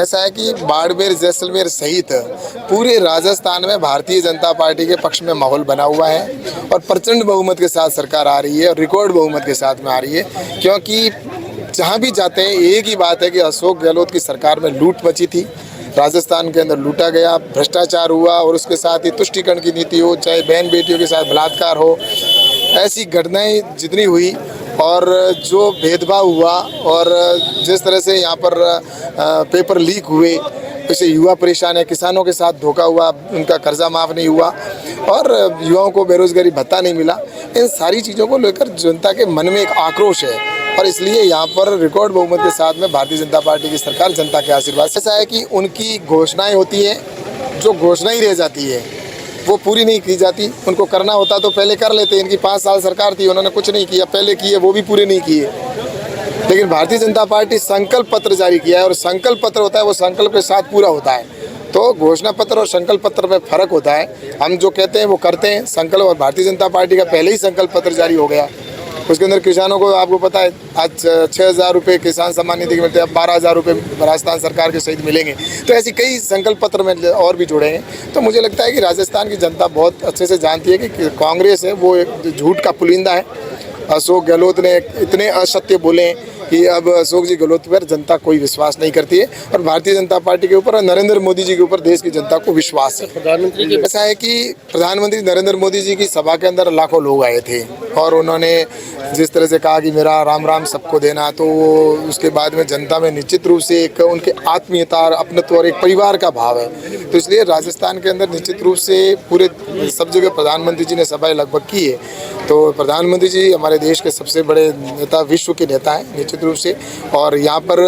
ऐसा है कि बाड़मेर जैसलमेर सहित पूरे राजस्थान में भारतीय जनता पार्टी के पक्ष में माहौल बना हुआ है और प्रचंड बहुमत के साथ सरकार आ रही है और रिकॉर्ड बहुमत के साथ में आ रही है। क्योंकि जहां भी जाते हैं एक ही बात है कि अशोक गहलोत की सरकार में लूट मची थी, राजस्थान के अंदर लूटा गया, भ्रष्टाचार हुआ और उसके साथ ही तुष्टीकरण की नीति हो, चाहे बहन बेटियों के साथ बलात्कार हो, ऐसी घटनाएं जितनी हुई और जो भेदभाव हुआ और जिस तरह से यहाँ पर पेपर लीक हुए, इससे युवा परेशान है, किसानों के साथ धोखा हुआ, उनका कर्जा माफ़ नहीं हुआ और युवाओं को बेरोजगारी भत्ता नहीं मिला, इन सारी चीज़ों को लेकर जनता के मन में एक आक्रोश है और इसलिए यहाँ पर रिकॉर्ड बहुमत के साथ में भारतीय जनता पार्टी की सरकार जनता के आशीर्वाद से। ऐसा है कि उनकी घोषणाएं होती है, जो घोषणा ही रह जाती है वो पूरी नहीं की जाती। उनको करना होता तो पहले कर लेते। इनकी 5 साल सरकार थी, उन्होंने कुछ नहीं किया, पहले किए वो भी पूरे नहीं किए। लेकिन भारतीय जनता पार्टी संकल्प पत्र जारी किया है और संकल्प पत्र होता है वो संकल्प के साथ पूरा होता है। तो घोषणा पत्र और संकल्प पत्र में फर्क होता है। हम जो कहते हैं वो करते हैं संकल्प, और भारतीय जनता पार्टी का पहले ही संकल्प पत्र जारी हो गया। उसके अंदर किसानों को आपको पता है आज 6,000 रुपये किसान सम्मान निधि के मिलते हैं, अब 12,000 रुपये राजस्थान सरकार के सहित मिलेंगे। तो ऐसी कई संकल्प पत्र में और भी जुड़े हैं। तो मुझे लगता है कि राजस्थान की जनता बहुत अच्छे से जानती है कि कांग्रेस है वो एक झूठ का पुलिंदा है। अशोक गहलोत ने इतने असत्य बोले कि अब अशोक जी गहलोत पर जनता कोई विश्वास नहीं करती है और भारतीय जनता पार्टी के ऊपर और नरेंद्र मोदी जी के ऊपर देश की जनता को विश्वास है। प्रधानमंत्री की ऐसा है कि प्रधानमंत्री नरेंद्र मोदी जी की सभा के अंदर लाखों लोग आए थे और उन्होंने जिस तरह से कहा कि मेरा राम राम सबको देना, तो उसके बाद में जनता में निश्चित रूप से एक उनके आत्मीयता और अपनत्व और एक परिवार का भाव है। तो इसलिए राजस्थान के अंदर निश्चित रूप से पूरे सब जगह प्रधानमंत्री जी ने सभाएं लगभग की है। तो प्रधानमंत्री जी हमारे देश के सबसे बड़े नेता, विश्व के नेता हैं निश्चित रूप से, और यहाँ पर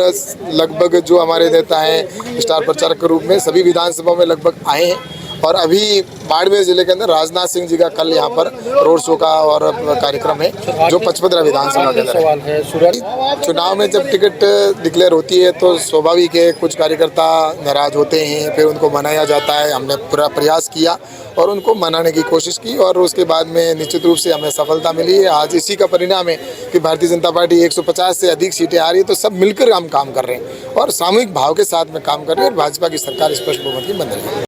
लगभग जो हमारे नेता हैं स्टार प्रचारक के रूप में सभी विधानसभा में लगभग आए हैं। और अभी बाड़मेर जिले के अंदर राजनाथ सिंह जी का कल यहाँ पर रोड शो का और कार्यक्रम है जो 55 विधानसभा के अंदर है। चुनाव में जब टिकट डिक्लेयर होती है तो स्वाभाविक है कुछ कार्यकर्ता नाराज होते हैं, फिर उनको मनाया जाता है। हमने पूरा प्रयास किया और उनको मनाने की कोशिश की और उसके बाद में निश्चित रूप से हमें सफलता मिली है। आज इसी का परिणाम है कि भारतीय जनता पार्टी 150 से अधिक सीटें आ रही है। तो सब मिलकर हम काम कर रहे हैं और सामूहिक भाव के साथ में काम कर रहे हैं और भाजपा की सरकार स्पष्ट बहुमत की बन रही है।